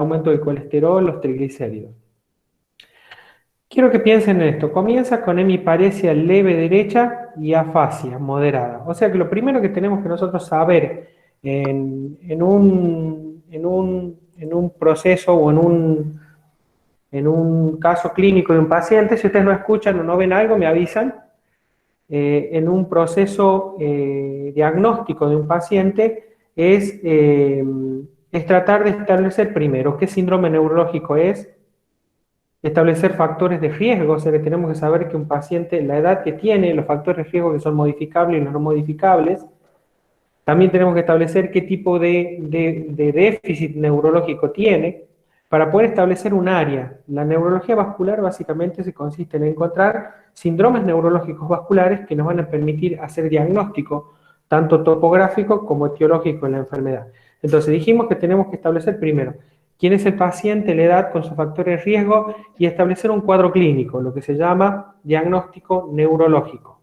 aumento del colesterol, los triglicéridos. Quiero que piensen en esto. Comienza con hemiparesia leve derecha y afasia moderada. O sea que lo primero que tenemos que nosotros saber en un proceso o en un caso clínico de un paciente, si ustedes no escuchan o no ven algo, me avisan. En un proceso diagnóstico de un paciente es tratar de establecer primero qué síndrome neurológico es, establecer factores de riesgo, o sea que tenemos que saber que un paciente, la edad que tiene, los factores de riesgo que son modificables y los no modificables. También tenemos que establecer qué tipo de déficit neurológico tiene para poder establecer un área. La neurología vascular básicamente se consiste en encontrar síndromes neurológicos vasculares que nos van a permitir hacer diagnóstico, tanto topográfico como etiológico en la enfermedad. Entonces dijimos que tenemos que establecer primero quién es el paciente, la edad con sus factores de riesgo y establecer un cuadro clínico, lo que se llama diagnóstico neurológico.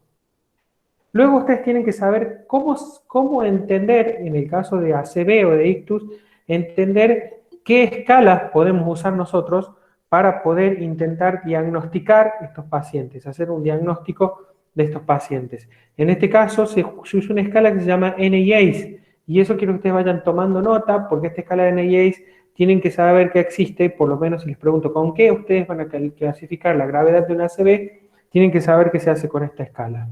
Luego ustedes tienen que saber cómo entender, en el caso de ACV o de ictus, entender qué escalas podemos usar nosotros para poder intentar diagnosticar estos pacientes, hacer un diagnóstico de estos pacientes. En este caso se usa una escala que se llama NIACE, y eso quiero que ustedes vayan tomando nota, porque esta escala de NIACE tienen que saber que existe, por lo menos si les pregunto con qué ustedes van a clasificar la gravedad de una ACV, tienen que saber qué se hace con esta escala.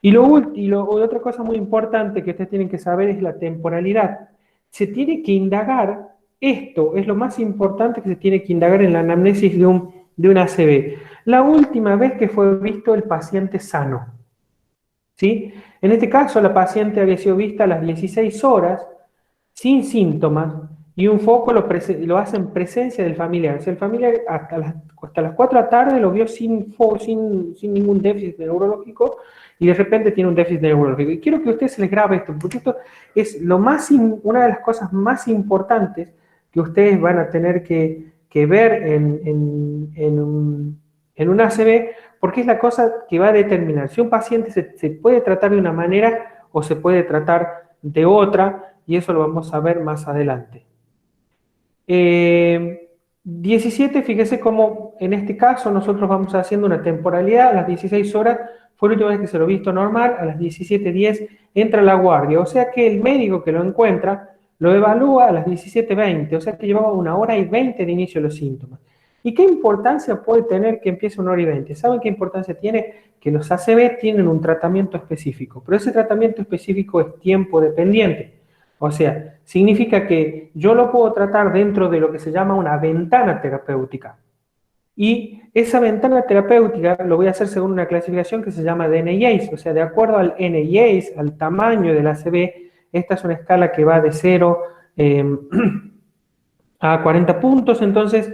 Y otra cosa muy importante que ustedes tienen que saber es la temporalidad. Se tiene que indagar, esto es lo más importante que se tiene que indagar en la anamnesis de un ACV. La última vez que fue visto el paciente sano. ¿Sí? En este caso, la paciente había sido vista a las 16 horas, sin síntomas, y un foco lo hace en presencia del familiar. O sea, el familiar hasta las 4 de la tarde lo vio sin ningún déficit neurológico, y de repente tiene un déficit neurológico. Y quiero que a ustedes se les grabe esto, porque esto es una de las cosas más importantes que ustedes van a tener que ver en un ACV, porque es la cosa que va a determinar si un paciente se puede tratar de una manera o se puede tratar de otra, y eso lo vamos a ver más adelante. 17, fíjese cómo en este caso nosotros vamos haciendo una temporalidad. A las 16 horas fue la última vez que se lo he visto normal, a las 17:10 entra la guardia, o sea que el médico que lo encuentra lo evalúa a las 17:20, o sea que llevaba 1 hora y 20 de inicio de los síntomas. ¿Y qué importancia puede tener que empiece 1 hora y 20? ¿Saben qué importancia tiene? Que los ACV tienen un tratamiento específico, pero ese tratamiento específico es tiempo dependiente. O sea, significa que yo lo puedo tratar dentro de lo que se llama una ventana terapéutica. Y esa ventana terapéutica lo voy a hacer según una clasificación que se llama de NIACE. O sea, de acuerdo al NIACE, al tamaño del ACV, esta es una escala que va de 0 a 40 puntos. Entonces,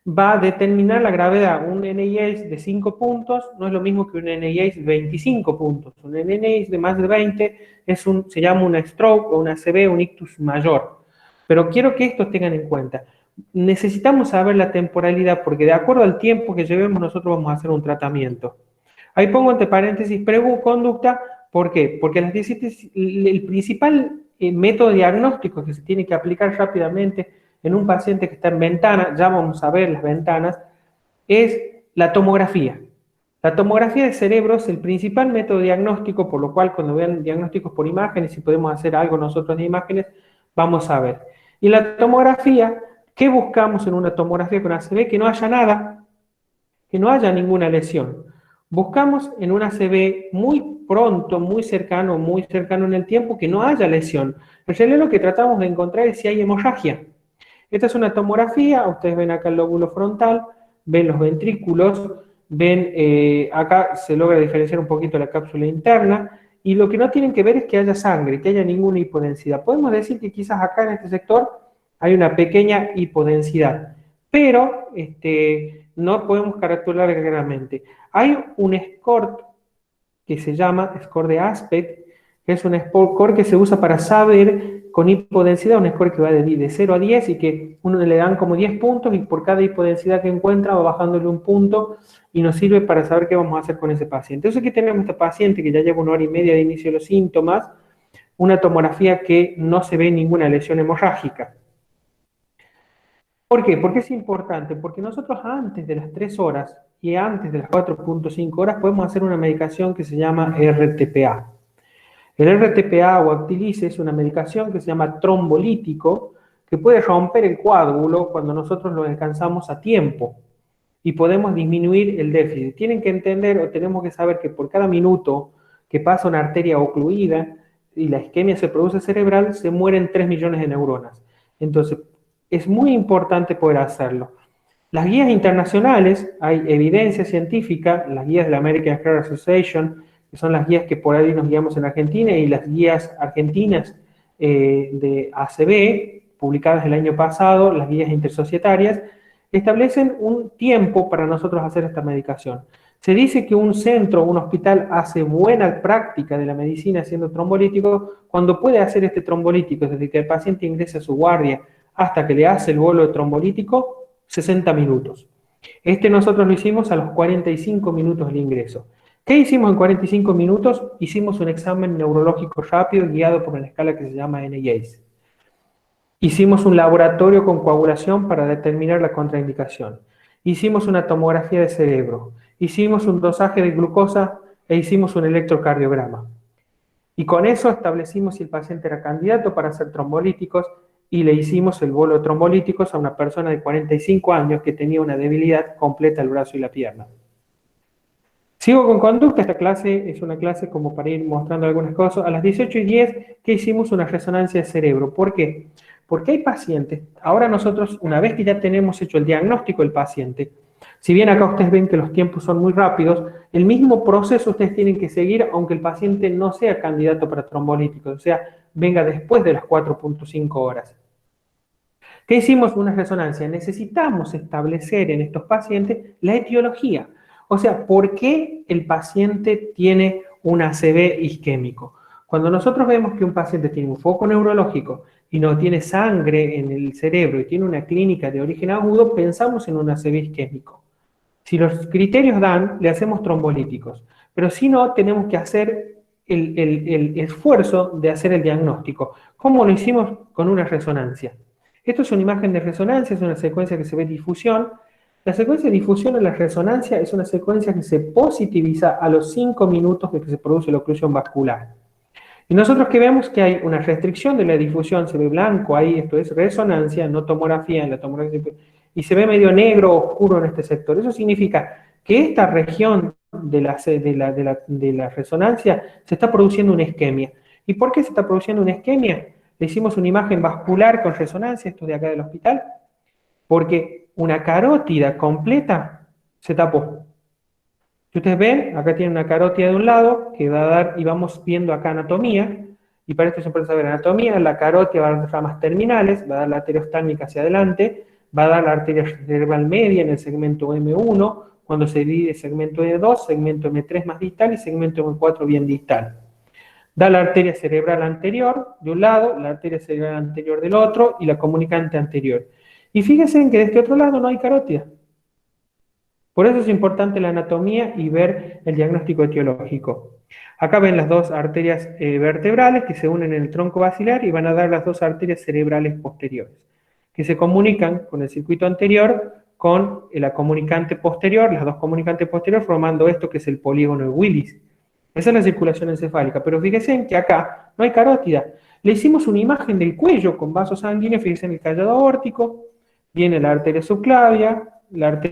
va a determinar la gravedad. Un NIACE de 5 puntos no es lo mismo que un NIACE de 25 puntos. Un NIACE de más de 20 se llama una stroke o una ACV, un ictus mayor. Pero quiero que estos tengan en cuenta. Necesitamos saber la temporalidad porque de acuerdo al tiempo que llevemos nosotros vamos a hacer un tratamiento. Ahí pongo entre paréntesis conducta. ¿Por qué? Porque el principal método diagnóstico que se tiene que aplicar rápidamente en un paciente que está en ventana, ya vamos a ver las ventanas, es la tomografía. La tomografía del cerebro es el principal método diagnóstico, por lo cual cuando vean diagnósticos por imágenes, si podemos hacer algo nosotros de imágenes, vamos a ver. Y la tomografía, ¿qué buscamos en una tomografía con ACV? Que no haya nada, que no haya ninguna lesión. Buscamos en un ACV muy pronto, muy cercano en el tiempo, que no haya lesión. En realidad lo que tratamos de encontrar es si hay hemorragia. Esta es una tomografía, ustedes ven acá el lóbulo frontal, ven los ventrículos, ven acá se logra diferenciar un poquito la cápsula interna, y lo que no tienen que ver es que haya sangre, que haya ninguna hipodensidad. Podemos decir que quizás acá en este sector hay una pequeña hipodensidad, pero no podemos caracterizarla claramente. Hay un score que se llama score de Aspect, que es un score que se usa para saber con hipodensidad, un score que va de 0 a 10 y que uno le dan como 10 puntos y por cada hipodensidad que encuentra va bajándole un punto y nos sirve para saber qué vamos a hacer con ese paciente. Entonces aquí tenemos este paciente que ya lleva 1 hora y media de inicio de los síntomas, una tomografía que no se ve ninguna lesión hemorrágica. ¿Por qué? Porque es importante, porque nosotros antes de las 3 horas y antes de las 4,5 horas podemos hacer una medicación que se llama RTPA. El RTPA o Actilise es una medicación que se llama trombolítico, que puede romper el coágulo cuando nosotros lo alcanzamos a tiempo y podemos disminuir el déficit. Tienen que entender o tenemos que saber que por cada minuto que pasa una arteria ocluida y la isquemia se produce cerebral, se mueren 3 millones de neuronas. Entonces, es muy importante poder hacerlo. Las guías internacionales, hay evidencia científica, las guías de la American Heart Association, que son las guías que por ahí nos guiamos en Argentina, y las guías argentinas de ACB, publicadas el año pasado, las guías intersocietarias, establecen un tiempo para nosotros hacer esta medicación. Se dice que un centro, un hospital, hace buena práctica de la medicina haciendo trombolítico cuando puede hacer este trombolítico, desde que el paciente ingresa a su guardia hasta que le hace el bolo de trombolítico, 60 minutos. Este nosotros lo hicimos a los 45 minutos del ingreso. ¿Qué hicimos en 45 minutos? Hicimos un examen neurológico rápido guiado por una escala que se llama NIACE. Hicimos un laboratorio con coagulación para determinar la contraindicación. Hicimos una tomografía de cerebro. Hicimos un dosaje de glucosa e hicimos un electrocardiograma. Y con eso establecimos si el paciente era candidato para hacer trombolíticos y le hicimos el bolo de trombolíticos a una persona de 45 años que tenía una debilidad completa del brazo y la pierna. Sigo con conducta. Esta clase es una clase como para ir mostrando algunas cosas. A las 18:10, ¿qué hicimos? Una resonancia de cerebro. ¿Por qué? Porque hay pacientes, ahora nosotros, una vez que ya tenemos hecho el diagnóstico del paciente, si bien acá ustedes ven que los tiempos son muy rápidos, el mismo proceso ustedes tienen que seguir aunque el paciente no sea candidato para trombolíticos, o sea, venga después de las 4,5 horas. ¿Qué hicimos? Una resonancia. Necesitamos establecer en estos pacientes la etiología. O sea, ¿por qué el paciente tiene un ACV isquémico? Cuando nosotros vemos que un paciente tiene un foco neurológico y no tiene sangre en el cerebro y tiene una clínica de origen agudo, pensamos en un ACV isquémico. Si los criterios dan, le hacemos trombolíticos. Pero si no, tenemos que hacer el esfuerzo de hacer el diagnóstico. ¿Cómo lo hicimos? Con una resonancia. Esto es una imagen de resonancia, es una secuencia que se ve difusión. La secuencia de difusión en la resonancia es una secuencia que se positiviza a los 5 minutos de que se produce la oclusión vascular. Y nosotros que vemos que hay una restricción de la difusión, se ve blanco ahí, esto es resonancia, no tomografía, en la tomografía, y se ve medio negro oscuro en este sector. Eso significa que esta región de la resonancia se está produciendo una isquemia. ¿Y por qué se está produciendo una isquemia? Le hicimos una imagen vascular con resonancia, esto de acá del hospital, porque una carótida completa se tapó. Si ustedes ven, acá tiene una carótida de un lado que va a dar, y vamos viendo acá anatomía, y para esto se puede saber anatomía, la carótida va a dar ramas terminales, va a dar la arteria oftálmica hacia adelante, va a dar la arteria cerebral media en el segmento M1, cuando se divide segmento M2, segmento M3 más distal y segmento M4 bien distal. Da la arteria cerebral anterior de un lado, la arteria cerebral anterior del otro y la comunicante anterior. Y fíjense en que de este otro lado no hay carótida. Por eso es importante la anatomía y ver el diagnóstico etiológico. Acá ven las dos arterias vertebrales que se unen en el tronco basilar y van a dar las dos arterias cerebrales posteriores, que se comunican con el circuito anterior con la comunicante posterior, las dos comunicantes posteriores formando esto que es el polígono de Willis. Esa es la circulación encefálica, pero fíjense en que acá no hay carótida. Le hicimos una imagen del cuello con vasos sanguíneos, fíjense en el callado aórtico, viene la arteria subclavia, el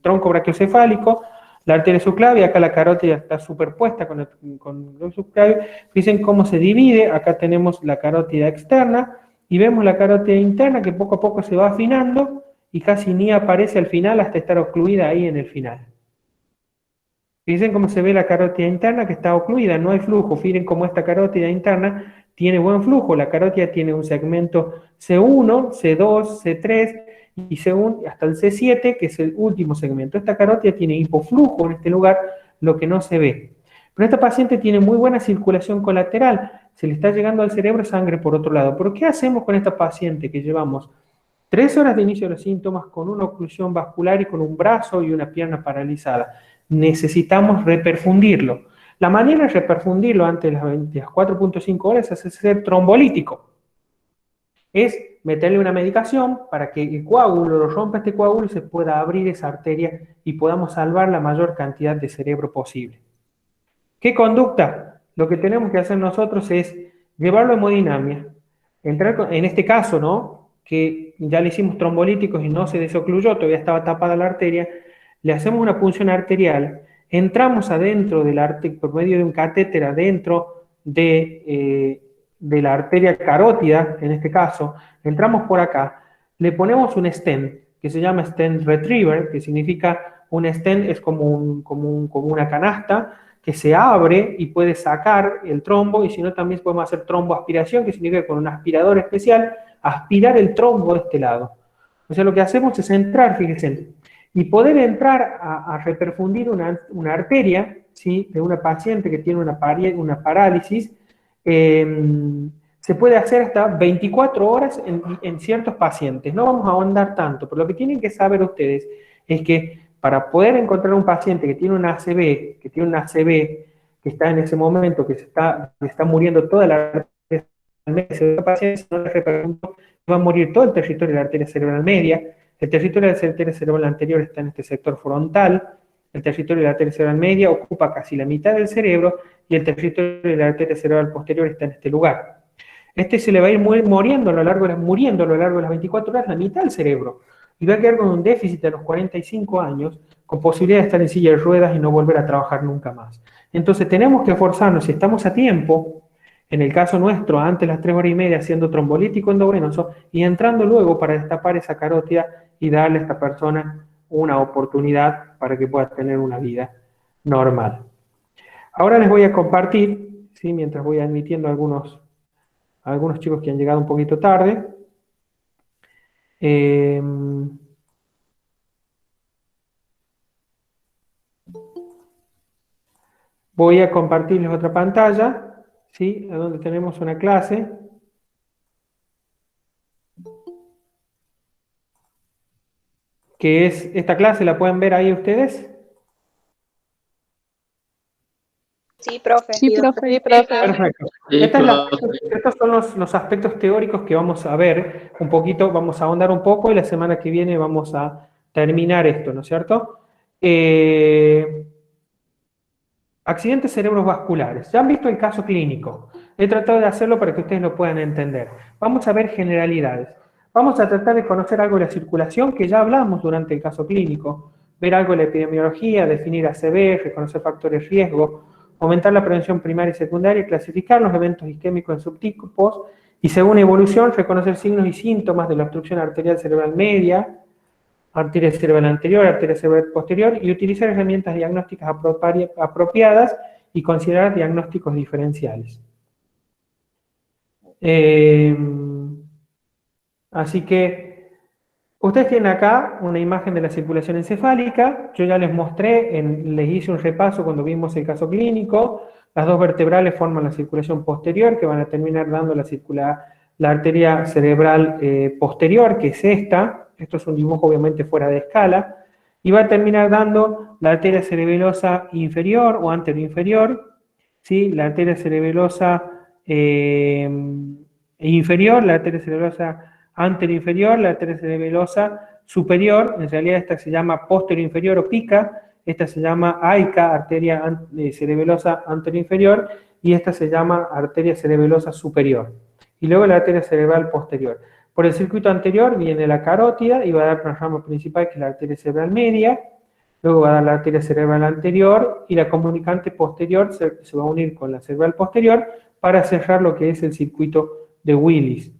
tronco brachiocefálico, la arteria subclavia, acá la carótida está superpuesta con el subclavio. Fíjense cómo se divide, acá tenemos la carótida externa, y vemos la carótida interna que poco a poco se va afinando, y casi ni aparece al final hasta estar ocluida ahí en el final. Fíjense cómo se ve la carótida interna que está ocluida, no hay flujo. Fíjense cómo esta carótida interna tiene buen flujo. La carótida tiene un segmento C1, C2, C3 y hasta el C7, que es el último segmento. Esta carótida tiene hipoflujo en este lugar, lo que no se ve. Pero esta paciente tiene muy buena circulación colateral. Se le está llegando al cerebro sangre por otro lado. ¿Pero qué hacemos con esta paciente que llevamos 3 horas de inicio de los síntomas con una oclusión vascular y con un brazo y una pierna paralizada? Necesitamos reperfundirlo. La manera de reperfundirlo antes de las 4,5 horas es hacer trombolítico. es meterle una medicación para que el coágulo lo rompa este coágulo y se pueda abrir esa arteria y podamos salvar la mayor cantidad de cerebro posible. ¿Qué conducta? Lo que tenemos que hacer nosotros es llevarlo a hemodinamia, entrar en este caso, ¿no? Que ya le hicimos trombolíticos y no se desocluyó, todavía estaba tapada la arteria, le hacemos una punción arterial, entramos adentro del arteria, por medio de un catéter adentro de la arteria carótida, en este caso, entramos por acá, le ponemos un stent, que se llama stent retriever, que significa un stent es como una canasta, que se abre y puede sacar el trombo, y si no también podemos hacer tromboaspiración, que significa con un aspirador especial, aspirar el trombo de este lado. O sea, lo que hacemos es entrar, fíjense, y poder entrar a reperfundir una arteria, ¿sí?, de una paciente que tiene una parálisis, se puede hacer hasta 24 horas en ciertos pacientes. No vamos a ahondar tanto, pero lo que tienen que saber ustedes es que para poder encontrar un paciente que tiene un ACV, que está en ese momento, que está muriendo toda la arteria cerebral media, no le repercute, va a morir todo el territorio de la arteria cerebral media. El territorio de la arteria cerebral anterior está en este sector frontal, el territorio de la arteria cerebral media ocupa casi la mitad del cerebro y el territorio de la arteria cerebral posterior está en este lugar. Este se le va a ir muriendo a lo largo de las 24 horas la mitad del cerebro y va a quedar con un déficit a los 45 años, con posibilidad de estar en silla de ruedas y no volver a trabajar nunca más. Entonces tenemos que esforzarnos, si estamos a tiempo, en el caso nuestro, antes de las 3 horas y media, haciendo trombolítico endovenoso y entrando luego para destapar esa carótida y darle a esta persona una oportunidad para que pueda tener una vida normal. Ahora les voy a compartir, ¿sí?, mientras voy admitiendo a algunos chicos que han llegado un poquito tarde. Voy a compartirles otra pantalla, ¿sí?, donde tenemos una clase. Que es esta clase, ¿la pueden ver ahí ustedes? Sí, profe. Sí, profe. Sí, profe. Perfecto. Estos son los aspectos teóricos que vamos a ver un poquito, vamos a ahondar un poco y la semana que viene vamos a terminar esto, ¿no es cierto? Accidentes cerebrovasculares. Ya han visto el caso clínico. He tratado de hacerlo para que ustedes lo puedan entender. Vamos a ver generalidades. Vamos a tratar de conocer algo de la circulación, que ya hablamos durante el caso clínico. Ver algo de la epidemiología, definir ACV, reconocer factores de riesgo, aumentar la prevención primaria y secundaria, clasificar los eventos isquémicos en subtipos y, según evolución, reconocer signos y síntomas de la obstrucción arterial cerebral media, arteria cerebral anterior, arteria cerebral posterior, y utilizar herramientas diagnósticas apropiadas y considerar diagnósticos diferenciales. Así que ustedes tienen acá una imagen de la circulación encefálica. Yo ya les mostré, les hice un repaso cuando vimos el caso clínico. Las dos vertebrales forman la circulación posterior, que van a terminar dando la arteria cerebral posterior, que es esta. Esto es un dibujo obviamente fuera de escala. Y va a terminar dando la arteria cerebelosa inferior o anteroinferior, ¿sí?, la arteria cerebelosa inferior, la arteria cerebelosa anteroinferior, la arteria cerebelosa superior. En realidad esta se llama posterior-inferior o pica, esta se llama AICA, arteria cerebelosa anteroinferior, y esta se llama arteria cerebelosa superior. Y luego la arteria cerebral posterior. Por el circuito anterior viene la carótida y va a dar una rama principal, que es la arteria cerebral media. Luego va a dar la arteria cerebral anterior y la comunicante posterior se va a unir con la cerebral posterior para cerrar lo que es el circuito de Willis.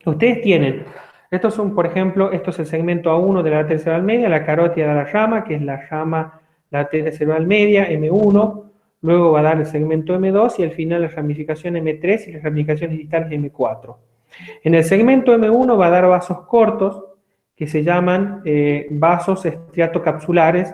Ustedes tienen, estos son, por ejemplo, esto es el segmento A1 de la arteria cerebral media, la carótida de la rama, que es la arteria cerebral media, M1, luego va a dar el segmento M2 y al final la ramificación M3 y las ramificaciones distales M4. En el segmento M1 va a dar vasos cortos, que se llaman vasos estriatocapsulares.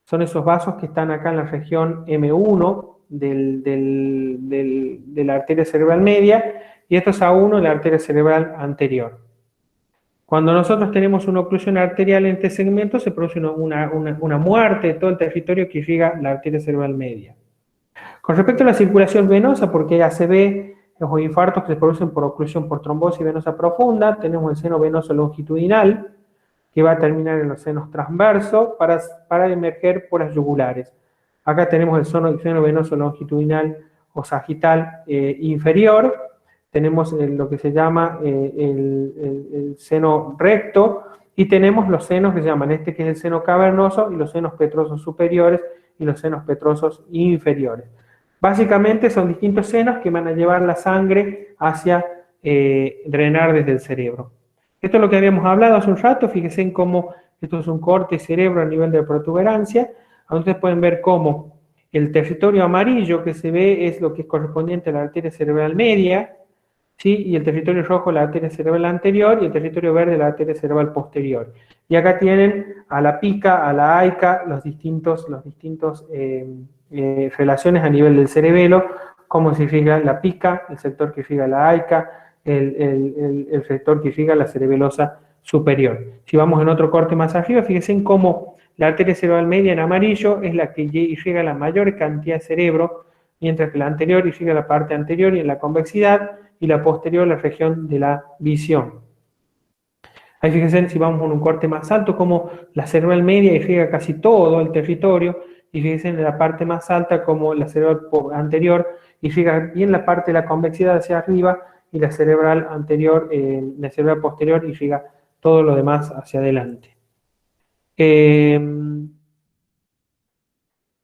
Son esos vasos que están acá en la región M1 de la arteria cerebral media, y esto es A1 de la arteria cerebral anterior. Cuando nosotros tenemos una oclusión arterial en este segmento, se produce una muerte de todo el territorio que irriga la arteria cerebral media. Con respecto a la circulación venosa, porque ACV los infartos que se producen por oclusión por trombosis venosa profunda. Tenemos el seno venoso longitudinal, que va a terminar en los senos transversos para emerger por las yugulares. Acá tenemos el seno venoso longitudinal o sagital inferior. Tenemos lo que se llama el seno recto, y tenemos los senos que se llaman que es el seno cavernoso, y los senos petrosos superiores y los senos petrosos inferiores. Básicamente son distintos senos que van a llevar la sangre hacia drenar desde el cerebro. Esto es lo que habíamos hablado hace un rato. Fíjense en cómo esto es un corte cerebro a nivel de protuberancia. Ustedes pueden ver cómo el territorio amarillo que se ve es lo que es correspondiente a la arteria cerebral media, ¿sí? Y el territorio rojo la arteria cerebral anterior, y el territorio verde la arteria cerebral posterior. Y acá tienen a la pica, a la aica, los distintos relaciones a nivel del cerebelo, cómo se irriga la pica, el sector que irriga la aica, el sector que irriga la cerebelosa superior. Si vamos en otro corte más arriba, fíjense en cómo la arteria cerebral media en amarillo es la que irriga la mayor cantidad de cerebro, mientras que la anterior irriga la parte anterior y en la convexidad, y la posterior la región de la visión. Ahí fíjense, si vamos en un corte más alto, como la cerebral media irriga casi todo el territorio, y fíjense en la parte más alta como la cerebral anterior irriga bien la parte de la convexidad hacia arriba, y la cerebral anterior, la cerebral posterior irriga todo lo demás hacia adelante.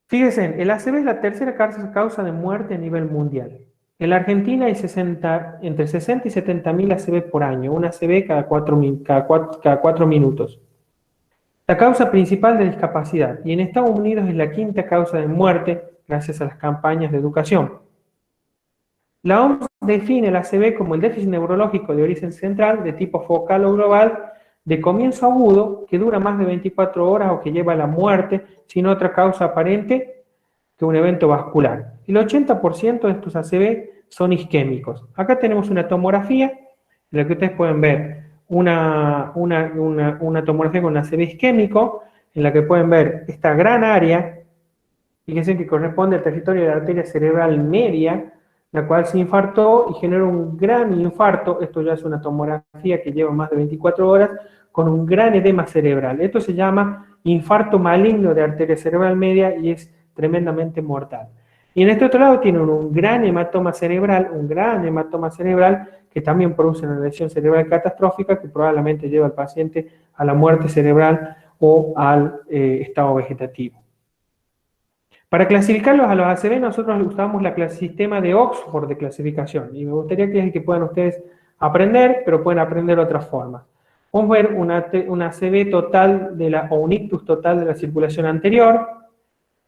Fíjense, el ACV es la tercera causa de muerte a nivel mundial. En la Argentina hay entre 60 y 70 mil ACV por año, un ACV cada 4 minutos. La causa principal de discapacidad, y en Estados Unidos es la quinta causa de muerte gracias a las campañas de educación. La OMS define el ACV como el déficit neurológico de origen central, de tipo focal o global, de comienzo agudo, que dura más de 24 horas o que lleva a la muerte sin otra causa aparente que un evento vascular. El 80% de estos ACV son isquémicos. Acá tenemos una tomografía en la que ustedes pueden ver una tomografía con un ACV isquémico, en la que pueden ver esta gran área, fíjense que corresponde al territorio de la arteria cerebral media, la cual se infartó y generó un gran infarto. Esto ya es una tomografía que lleva más de 24 horas, con un gran edema cerebral. Esto se llama infarto maligno de arteria cerebral media y es tremendamente mortal. Y en este otro lado tienen un gran hematoma cerebral, que también produce una lesión cerebral catastrófica que probablemente lleva al paciente a la muerte cerebral o al estado vegetativo. Para clasificarlos a los ACV nosotros usamos el sistema de Oxford de clasificación, y me gustaría que es el que puedan ustedes aprender, pero pueden aprender de otra forma. Vamos a ver una ACV total o un ictus total de la circulación anterior,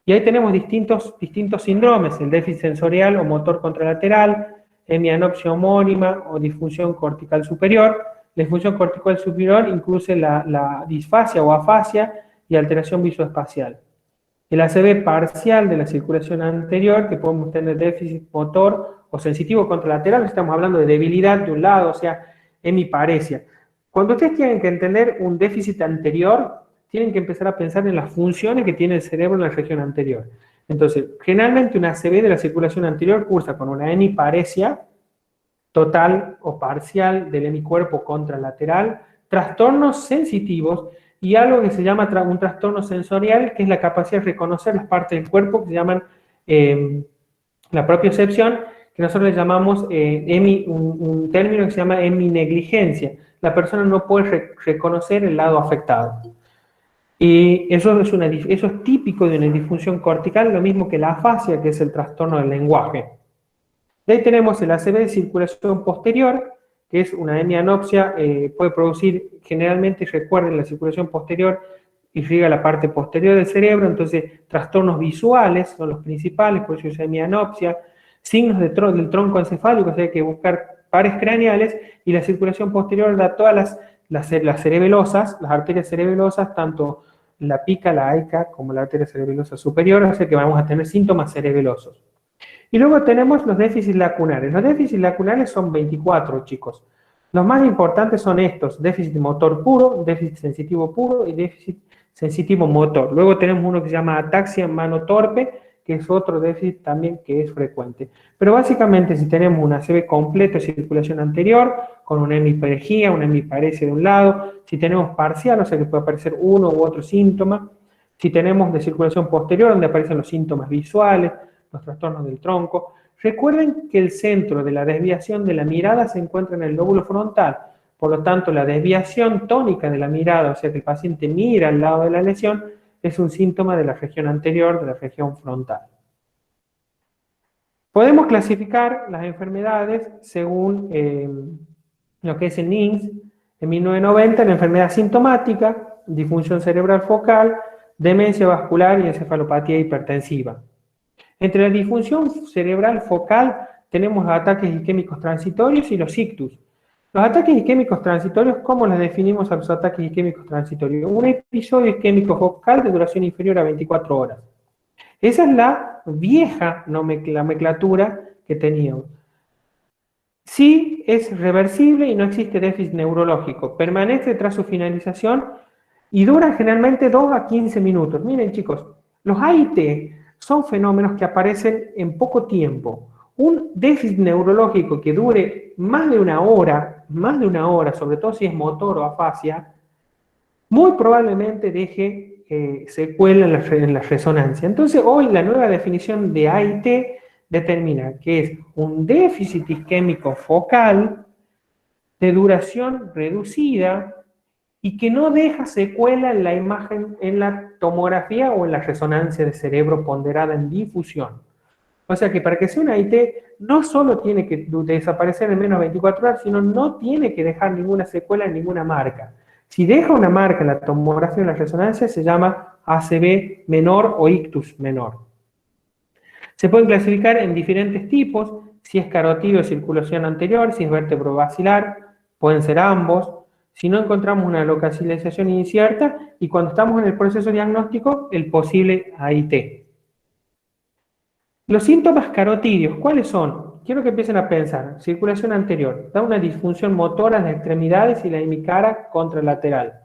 y ahí tenemos distintos síndromes: el déficit sensorial o motor contralateral, hemianopsia homónima o disfunción cortical superior. La disfunción cortical superior incluye la disfasia o afasia y alteración visoespacial. El ACV parcial de la circulación anterior, que podemos tener déficit motor o sensitivo contralateral, estamos hablando de debilidad de un lado, o sea, hemiparesia. Cuando ustedes tienen que entender un déficit anterior, tienen que empezar a pensar en las funciones que tiene el cerebro en la región anterior. Entonces, generalmente una ACV de la circulación anterior cursa con una hemiparesia total o parcial del hemicuerpo contralateral, trastornos sensitivos y algo que se llama un trastorno sensorial, que es la capacidad de reconocer las partes del cuerpo, que se llaman la propiocepción, que nosotros le llamamos un término que se llama heminegligencia. La persona no puede reconocer el lado afectado. Y eso es típico de una disfunción cortical, lo mismo que la afasia, que es el trastorno del lenguaje. De ahí tenemos el ACV de circulación posterior, que es una hemianopsia, puede producir, generalmente, recuerden, la circulación posterior irriga la parte posterior del cerebro, entonces trastornos visuales son los principales, por eso es hemianopsia, signos del tronco encefálico, o sea, hay que buscar pares craneales, y la circulación posterior da todas las cerebelosas, las arterias cerebelosas, tanto la pica, la aica, como la arteria cerebelosa superior, o sea que vamos a tener síntomas cerebelosos. Y luego tenemos los déficits lacunares. Los déficits lacunares son 24, chicos. Los más importantes son estos: déficit motor puro, déficit sensitivo puro y déficit sensitivo motor. Luego tenemos uno que se llama ataxia mano torpe, que es otro déficit también que es frecuente. Pero básicamente si tenemos una ACV completa de circulación anterior, con una hemiparejía, una hemiparesia de un lado, si tenemos parcial, o sea que puede aparecer uno u otro síntoma, si tenemos de circulación posterior, donde aparecen los síntomas visuales, los trastornos del tronco. Recuerden que el centro de la desviación de la mirada se encuentra en el lóbulo frontal. Por lo tanto, la desviación tónica de la mirada, o sea que el paciente mira al lado de la lesión, es un síntoma de la región anterior, de la región frontal. Podemos clasificar las enfermedades según lo que es el NINGS. En 1990, la enfermedad sintomática, disfunción cerebral focal, demencia vascular y encefalopatía hipertensiva. Entre la disfunción cerebral focal tenemos los ataques isquémicos transitorios y los ictus. Los ataques isquémicos transitorios, ¿cómo los definimos a los ataques isquémicos transitorios? Un episodio isquémico focal de duración inferior a 24 horas. Esa es la vieja nomenclatura que teníamos. Sí es reversible y no existe déficit neurológico. Permanece tras su finalización y dura generalmente 2 a 15 minutos. Miren chicos, los AIT son fenómenos que aparecen en poco tiempo. Un déficit neurológico que dure más de una hora, sobre todo si es motor o afasia, muy probablemente deje secuela en la resonancia. Entonces hoy la nueva definición de AIT determina que es un déficit isquémico focal de duración reducida y que no deja secuela en la imagen, en la tomografía o en la resonancia de cerebro ponderada en difusión. O sea que para que sea una AIT no solo tiene que desaparecer en menos de 24 horas, sino no tiene que dejar ninguna secuela en ninguna marca. Si deja una marca en la tomografía o en la resonancia, se llama ACV menor o ictus menor. Se pueden clasificar en diferentes tipos, si es carotidio o circulación anterior, si es vértebro basilar, pueden ser ambos. Si no encontramos una localización incierta, y cuando estamos en el proceso diagnóstico, el posible AIT. Los síntomas carotidios, ¿cuáles son? Quiero que empiecen a pensar. Circulación anterior, da una disfunción motora en las extremidades y la hemicara contralateral.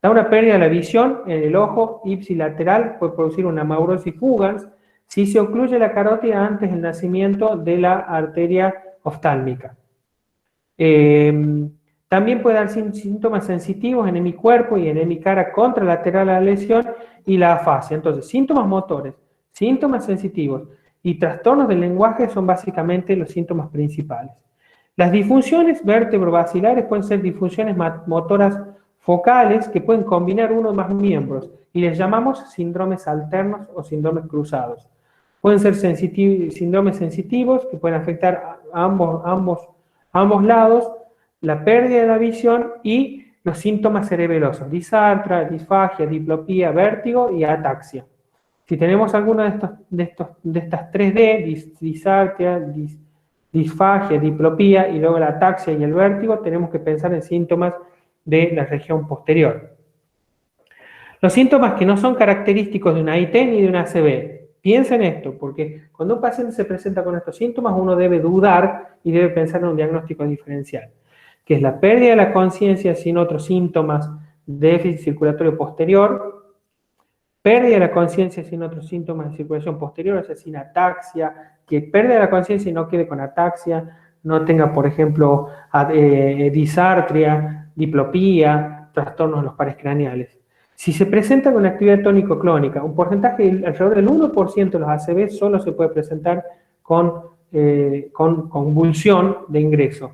Da una pérdida de la visión en el ojo ipsilateral, puede producir una amaurosis fugans, si se ocluye la carótida antes del nacimiento de la arteria oftálmica. También puede dar síntomas sensitivos en hemicuerpo y en hemicara contralateral a la lesión y la afasia. Entonces, síntomas motores, síntomas sensitivos y trastornos del lenguaje son básicamente los síntomas principales. Las disfunciones vértebro-basilares pueden ser disfunciones motoras focales que pueden combinar uno o más miembros y les llamamos síndromes alternos o síndromes cruzados. Pueden ser síndromes sensitivos que pueden afectar a ambos lados, la pérdida de la visión y los síntomas cerebelosos, disartria, disfagia, diplopía, vértigo y ataxia. Si tenemos alguno de estas 3D, disartria, disfagia, diplopía y luego la ataxia y el vértigo, tenemos que pensar en síntomas de la región posterior. Los síntomas que no son característicos de una AIT ni de una ACV. Piensen esto, porque cuando un paciente se presenta con estos síntomas, uno debe dudar y debe pensar en un diagnóstico diferencial, que es la pérdida de la conciencia sin otros síntomas de déficit circulatorio posterior, pérdida de la conciencia sin otros síntomas de circulación posterior, o sea, sin ataxia, que pérdida la conciencia y no quede con ataxia, no tenga, por ejemplo, disartria, diplopía, trastornos de los pares craneales. Si se presenta con actividad tónico-clónica, un porcentaje alrededor del 1% de los ACV solo se puede presentar con convulsión de ingreso.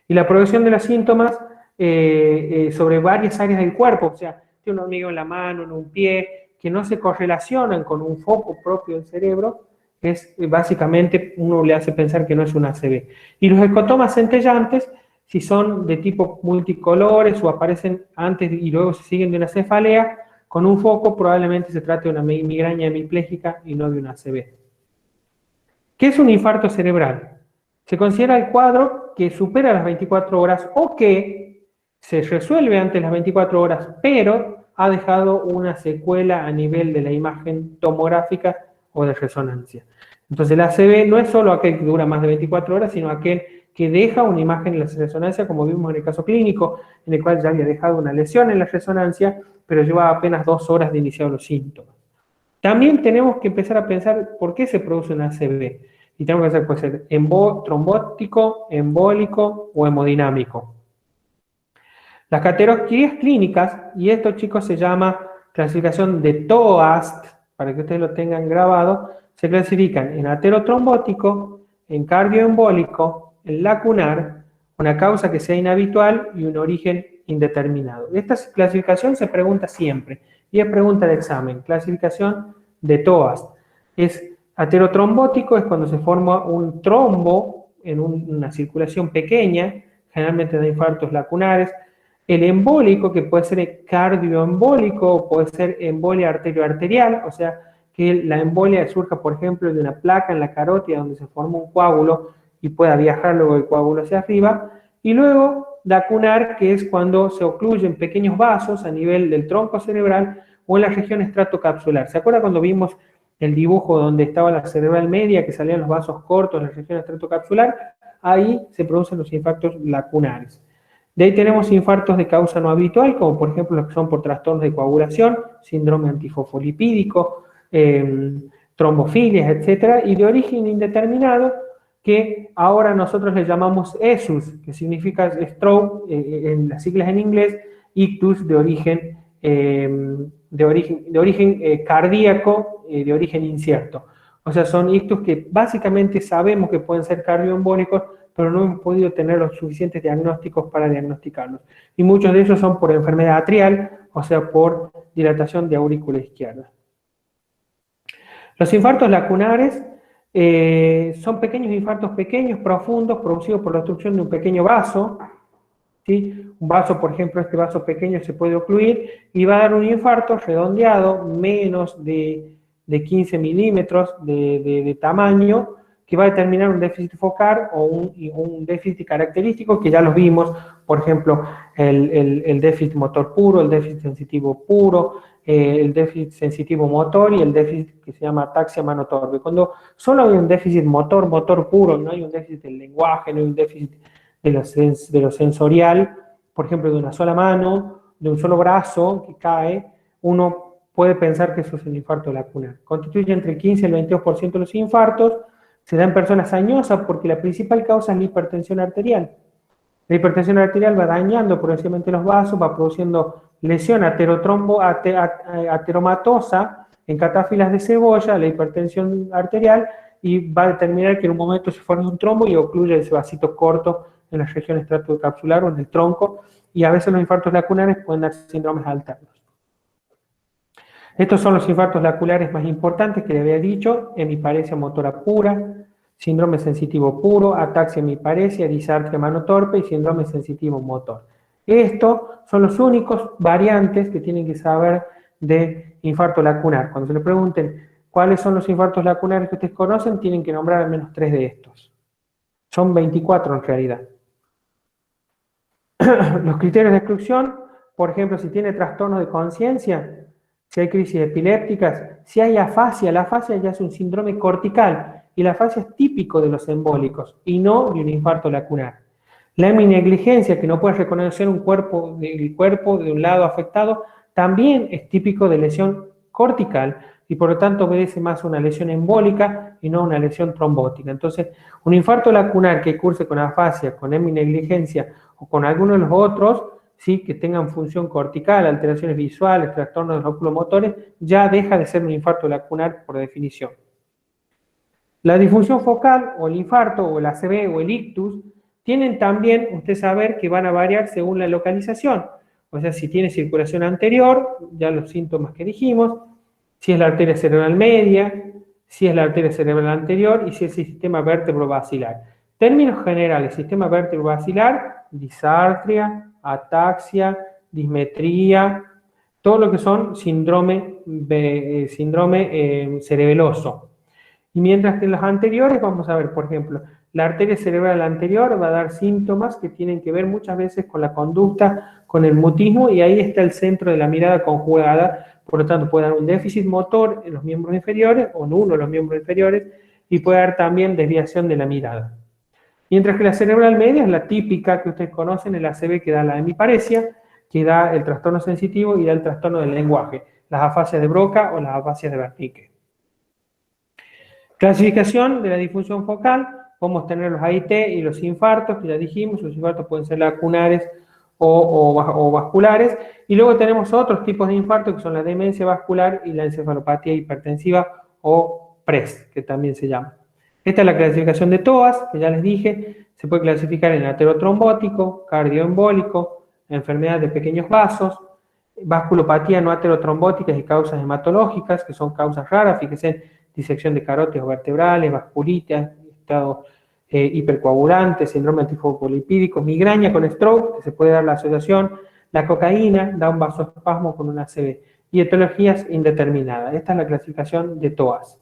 Y la progresión de los síntomas sobre varias áreas del cuerpo, o sea, tiene un hormigueo en la mano, en un pie, que no se correlacionan con un foco propio del cerebro, es básicamente, uno le hace pensar que no es un ACV. Y los escotomas centellantes, si son de tipo multicolores o aparecen antes y luego se siguen de una cefalea, con un foco probablemente se trate de una migraña hemipléjica y no de una ACV. ¿Qué es un infarto cerebral? Se considera el cuadro que supera las 24 horas o que se resuelve antes de las 24 horas, pero ha dejado una secuela a nivel de la imagen tomográfica o de resonancia. Entonces la ACV no es solo aquel que dura más de 24 horas, sino aquel que deja una imagen en la resonancia, como vimos en el caso clínico, en el cual ya había dejado una lesión en la resonancia, pero llevaba apenas 2 horas de iniciar los síntomas. También tenemos que empezar a pensar por qué se produce una ACV. Y tenemos que hacer, puede ser trombótico, embólico o hemodinámico. Las categorías clínicas, y esto, chicos, se llama clasificación de TOAST, para que ustedes lo tengan grabado, se clasifican en aterotrombótico, en cardioembólico, en lacunar, una causa que sea inhabitual y un origen indeterminado. Esta clasificación se pregunta siempre, y es pregunta de examen. Clasificación de TOAST. Es aterotrombótico, es cuando se forma un trombo en una circulación pequeña, generalmente de infartos lacunares. El embólico, que puede ser cardioembólico, puede ser embolia arterioarterial, o sea, que la embolia surja, por ejemplo, de una placa en la carótida donde se forma un coágulo y pueda viajar luego el coágulo hacia arriba. Y luego, lacunar, que es cuando se ocluyen pequeños vasos a nivel del tronco cerebral o en la región estratocapsular. ¿Se acuerda cuando vimos el dibujo donde estaba la cerebral media, que salían los vasos cortos en la región estratocapsular? Ahí se producen los infartos lacunares. De ahí tenemos infartos de causa no habitual, como por ejemplo los que son por trastornos de coagulación, síndrome antifosfolipídico, trombofilias, etcétera, y de origen indeterminado, que ahora nosotros le llamamos ESUS, que significa stroke, en las siglas en inglés, ictus de origen cardíaco, de origen incierto. O sea, son ictus que básicamente sabemos que pueden ser cardioembólicos, pero no hemos podido tener los suficientes diagnósticos para diagnosticarlos. Y muchos de ellos son por enfermedad atrial, o sea, por dilatación de aurícula izquierda. Los infartos lacunares son pequeños infartos pequeños, profundos, producidos por la obstrucción de un pequeño vaso. ¿Sí? Un vaso, por ejemplo, este vaso pequeño se puede ocluir y va a dar un infarto redondeado, menos de 15 milímetros de tamaño, que va a determinar un déficit focal o un déficit característico, que ya los vimos, por ejemplo, el déficit motor puro, el déficit sensitivo puro, el déficit sensitivo motor y el déficit que se llama ataxia mano torpe. Cuando solo hay un déficit motor puro, no hay un déficit del lenguaje, no hay un déficit de lo sensorial, por ejemplo, de una sola mano, de un solo brazo que cae, uno puede pensar que eso es un infarto lacunar. Constituye entre el 15 y el 22% de los infartos, se da en personas añosas porque la principal causa es la hipertensión arterial. La hipertensión arterial va dañando progresivamente los vasos, va produciendo lesión ateromatosa en catáfilas de cebolla, la hipertensión arterial, y va a determinar que en un momento se forme un trombo y ocluye ese vasito corto en la región estratocapsular o en el tronco, y a veces los infartos lacunares pueden dar síndromes alternos. Estos son los infartos lacunares más importantes que le había dicho: hemiparesia motora pura, síndrome sensitivo puro, ataxia hemiparesia, disartria mano torpe y síndrome sensitivo motor. Estos son los únicos variantes que tienen que saber de infarto lacunar. Cuando se le pregunten cuáles son los infartos lacunares que ustedes conocen, tienen que nombrar al menos 3 de estos. Son 24 en realidad. Los criterios de exclusión, por ejemplo, si tiene trastornos de conciencia, si hay crisis epilépticas, si hay afasia. La afasia ya es un síndrome cortical y la afasia es típico de los embólicos y no de un infarto lacunar. La heminegligencia, que no puede reconocer el cuerpo de un lado afectado, también es típico de lesión cortical y por lo tanto obedece más a una lesión embólica y no a una lesión trombótica. Entonces, un infarto lacunar que curse con afasia, con heminegligencia o con alguno de los otros, ¿sí?, que tengan función cortical, alteraciones visuales, trastornos de los oculomotores, ya deja de ser un infarto lacunar por definición. La disfunción focal, o el infarto, o el ACV, o el ictus, tienen también, usted saber que van a variar según la localización. O sea, si tiene circulación anterior, ya los síntomas que dijimos, si es la arteria cerebral media, si es la arteria cerebral anterior y si es el sistema vértebro-basilar. Términos generales: sistema vértebro-basilar, disartria, ataxia, dismetría, todo lo que son síndrome cerebeloso. Y mientras que en los anteriores vamos a ver, por ejemplo, la arteria cerebral anterior va a dar síntomas que tienen que ver muchas veces con la conducta, con el mutismo, y ahí está el centro de la mirada conjugada. Por lo tanto, puede dar un déficit motor en los miembros inferiores o en uno de los miembros inferiores y puede dar también desviación de la mirada. Mientras que la cerebral media es la típica que ustedes conocen, el ACV, que da la hemiparesia, que da el trastorno sensitivo y da el trastorno del lenguaje. las afasias de Broca o las afasias de Wernicke. Clasificación de la disfunción focal, podemos tener los AIT y los infartos, que ya dijimos, los infartos pueden ser lacunares o vasculares, y luego tenemos otros tipos de infartos que son la demencia vascular y la encefalopatía hipertensiva o PRES, que también se llama. Esta es la clasificación de TOAS, que ya les dije, se puede clasificar en aterotrombótico, cardioembólico, enfermedad de pequeños vasos, vasculopatía no aterotrombóticas y causas hematológicas, que son causas raras, fíjense, disección de carótidos vertebrales, vasculitis, estado hipercoagulante, síndrome antifosfolipídico, migraña con stroke, que se puede dar la asociación, la cocaína da un vasoespasmo con una ACV, y etiologías indeterminadas. Esta es la clasificación de TOAS.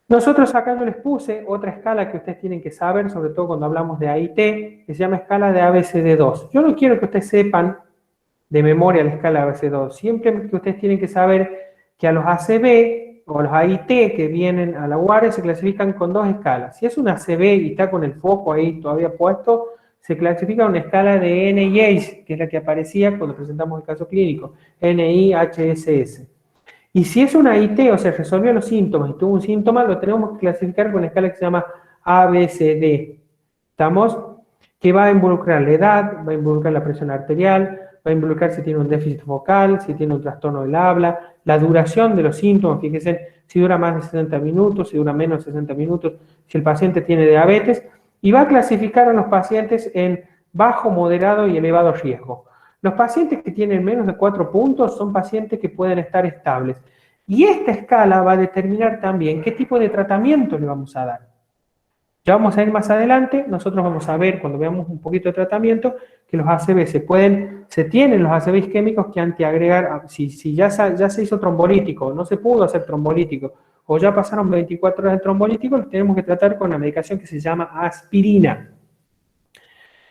Nosotros acá yo les puse otra escala que ustedes tienen que saber, sobre todo cuando hablamos de AIT, que se llama escala de ABCD2. Yo no quiero que ustedes sepan de memoria la escala de ABCD2, siempre que ustedes tienen que saber que a los ACV o los AIT que vienen a la UARE se clasifican con dos escalas. Si es una ACV y está con el foco ahí todavía puesto, se clasifica una escala de NIH, que es la que aparecía cuando presentamos el caso clínico, NIHSS. Y si es una IT, o sea, resolvió los síntomas y tuvo un síntoma, lo tenemos que clasificar con una escala que se llama ABCD. ¿Estamos? Que va a involucrar la edad, va a involucrar la presión arterial, va a involucrar si tiene un déficit focal, si tiene un trastorno del habla, la duración de los síntomas, fíjense, si dura más de 60 minutos, si dura menos de 60 minutos, si el paciente tiene diabetes, y va a clasificar a los pacientes en bajo, moderado y elevado riesgo. Los pacientes que tienen menos de 4 puntos son pacientes que pueden estar estables. Y esta escala va a determinar también qué tipo de tratamiento le vamos a dar. Ya vamos a ir más adelante, nosotros vamos a ver, cuando veamos un poquito de tratamiento, que los ACV se tienen los ACV isquémicos que antiagregar, si ya se hizo trombolítico, no se pudo hacer trombolítico, o ya pasaron 24 horas de trombolítico, los tenemos que tratar con la medicación que se llama aspirina.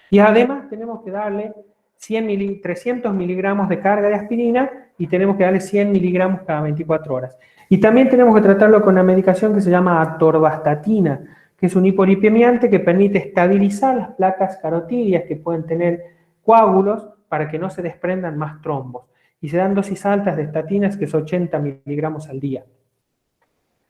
Y además tenemos que darle 300 miligramos de carga de aspirina y tenemos que darle 100 miligramos cada 24 horas. Y también tenemos que tratarlo con una medicación que se llama atorvastatina, que es un hipolipemiante que permite estabilizar las placas carotidias que pueden tener coágulos para que no se desprendan más trombos. Y se dan dosis altas de estatinas, que es 80 miligramos al día.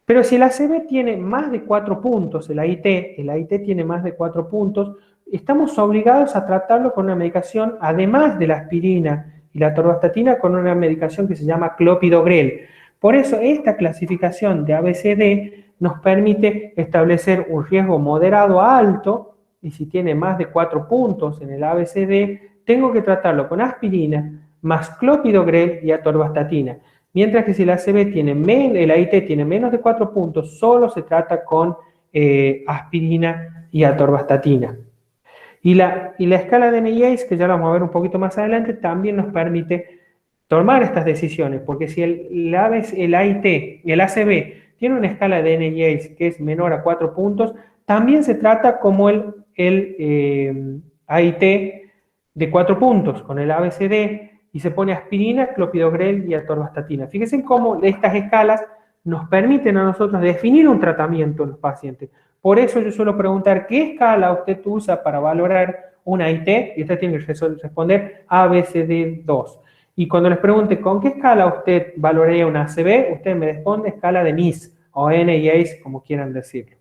Pero si el ACV tiene más de 4 puntos, el AIT tiene más de 4 puntos, estamos obligados a tratarlo con una medicación, además de la aspirina y la atorvastatina, con una medicación que se llama clopidogrel. Por eso esta clasificación de ABCD nos permite establecer un riesgo moderado a alto, y si tiene más de 4 puntos en el ABCD, tengo que tratarlo con aspirina, más clopidogrel y atorvastatina. Mientras que si el ACV el AIT tiene menos de 4 puntos, solo se trata con aspirina y atorvastatina. Y la escala de NIH, que ya la vamos a ver un poquito más adelante, también nos permite tomar estas decisiones, porque si el AIT y el ACV tiene una escala de NIH que es menor a 4 puntos, también se trata como el AIT de 4 puntos, con el ABCD, y se pone aspirina, clopidogrel y atorvastatina. Fíjense cómo estas escalas nos permiten a nosotros definir un tratamiento en los pacientes. Por eso yo suelo preguntar, ¿qué escala usted usa para valorar un AIT? Y usted tiene que responder ABCD2. Y cuando les pregunte, ¿con qué escala usted valoraría una ACV? Usted me responde escala de NICE o NIH, como quieran decirlo.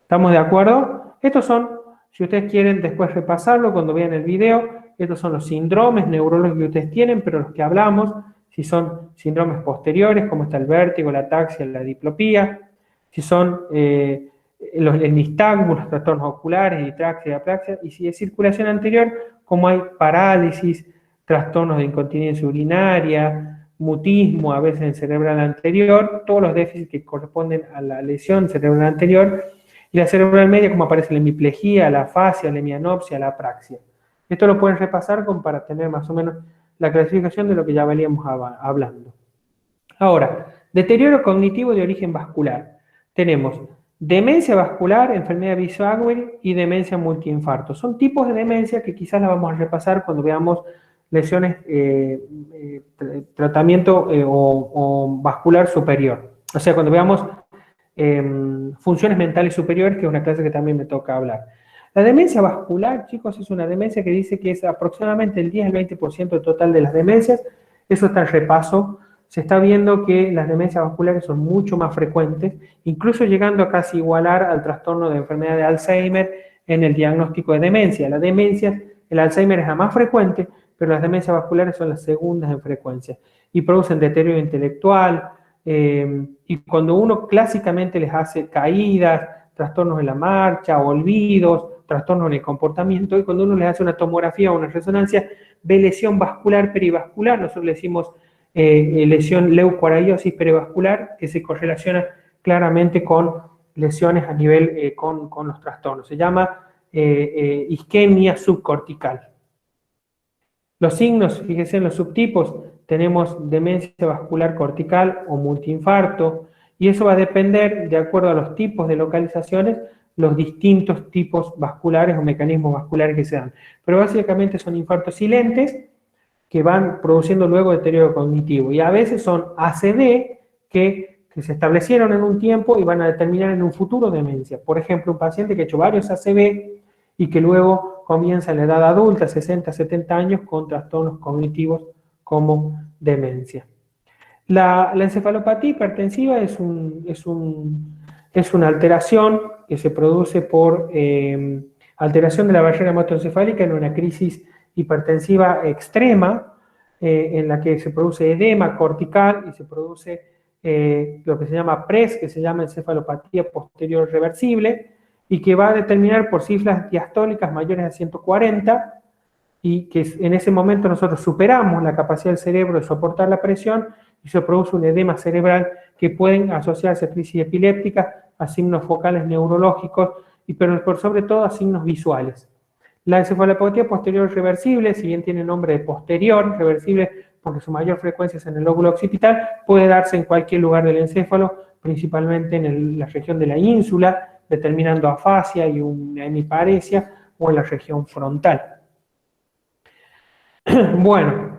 ¿Estamos de acuerdo? Estos son, si ustedes quieren después repasarlo cuando vean el video, estos son los síndromes neurológicos que ustedes tienen, pero los que hablamos, si son síndromes posteriores, como está el vértigo, la ataxia, la diplopía, si son el nistagmus, los trastornos oculares, distraxia y apraxia, y si es circulación anterior, como hay parálisis, trastornos de incontinencia urinaria, mutismo, a veces en cerebral anterior, todos los déficits que corresponden a la lesión cerebral anterior, y la cerebral media, como aparece la hemiplegia, la afasia, la hemianopsia, la apraxia. Esto lo pueden repasar para tener más o menos la clasificación de lo que ya veníamos hablando. Ahora, deterioro cognitivo de origen vascular. Tenemos demencia vascular, enfermedad de Binswanger y demencia multiinfarto. Son tipos de demencia que quizás la vamos a repasar cuando veamos lesiones, tratamiento o vascular superior. O sea, cuando veamos funciones mentales superiores, que es una clase que también me toca hablar. La demencia vascular, chicos, es una demencia que dice que es aproximadamente el 10 al 20% del total de las demencias. Eso está en repaso. Se está viendo que las demencias vasculares son mucho más frecuentes, incluso llegando a casi igualar al trastorno de enfermedad de Alzheimer en el diagnóstico de demencia. La demencia, el Alzheimer es la más frecuente, pero las demencias vasculares son las segundas en frecuencia y producen deterioro intelectual. Y cuando uno clásicamente les hace caídas, trastornos en la marcha, olvidos, trastornos en el comportamiento, y cuando uno les hace una tomografía o una resonancia, ve lesión vascular perivascular, nosotros le decimos lesión leucoaraiosis perivascular, que se correlaciona claramente con lesiones a nivel con los trastornos. Se llama isquemia subcortical. Los signos, fíjense en los subtipos, tenemos demencia vascular cortical o multiinfarto, y eso va a depender, de acuerdo a los tipos de localizaciones, los distintos tipos vasculares o mecanismos vasculares que se dan. Pero básicamente son infartos silentes que van produciendo luego deterioro cognitivo, y a veces son ACV que se establecieron en un tiempo y van a determinar en un futuro demencia. Por ejemplo, un paciente que ha hecho varios ACV y que luego comienza en la edad adulta, 60, 70 años, con trastornos cognitivos como demencia. La encefalopatía hipertensiva es una alteración que se produce por alteración de la barrera hematoencefálica en una crisis hipertensiva extrema, en la que se produce edema cortical y se produce lo que se llama PRES, que se llama encefalopatía posterior reversible, y que va a determinar por cifras diastólicas mayores a 140, y que en ese momento nosotros superamos la capacidad del cerebro de soportar la presión y se produce un edema cerebral que pueden asociarse a crisis epilépticas, a signos focales neurológicos, pero por sobre todo a signos visuales. La encefalopatía posterior reversible, si bien tiene nombre de posterior reversible porque su mayor frecuencia es en el lóbulo occipital, puede darse en cualquier lugar del encéfalo, principalmente en la región de la ínsula, determinando afasia y una hemiparesia, o en la región frontal. Bueno,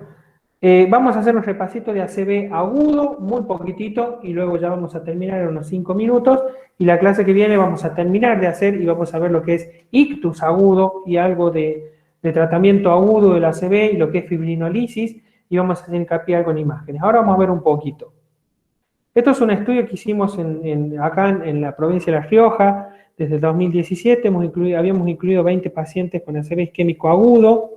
vamos a hacer un repasito de ACV agudo, muy poquitito, y luego ya vamos a terminar en unos 5 minutos, y la clase que viene vamos a terminar de hacer y vamos a ver lo que es ictus agudo y algo de tratamiento agudo del ACV y lo que es fibrinolisis, y vamos a hacer hincapié algo en imágenes. Ahora vamos a ver un poquito. Esto es un estudio que hicimos acá en la provincia de La Rioja, desde el 2017, habíamos incluido 20 pacientes con ACV isquémico agudo,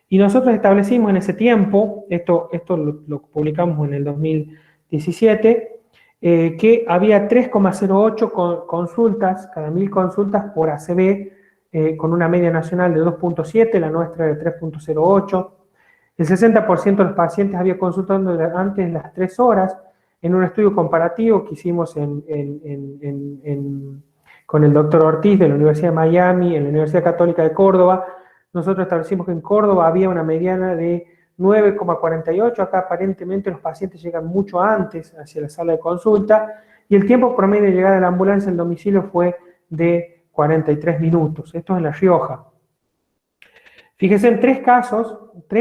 y nosotros establecimos en ese tiempo, esto lo publicamos en el 2017, que había 3,08 consultas, cada 1000 consultas por ACV, con una media nacional de 2,7, la nuestra de 3,08. El 60% de los pacientes había consultado antes de las 3 horas, en un estudio comparativo que hicimos con el doctor Ortiz de la Universidad de Miami, en la Universidad Católica de Córdoba. Nosotros establecimos que en Córdoba había una mediana de 9,48, acá aparentemente los pacientes llegan mucho antes hacia la sala de consulta, y el tiempo promedio de llegada de la ambulancia al domicilio fue de 43 minutos. Esto es en La Rioja. Fíjense, en tres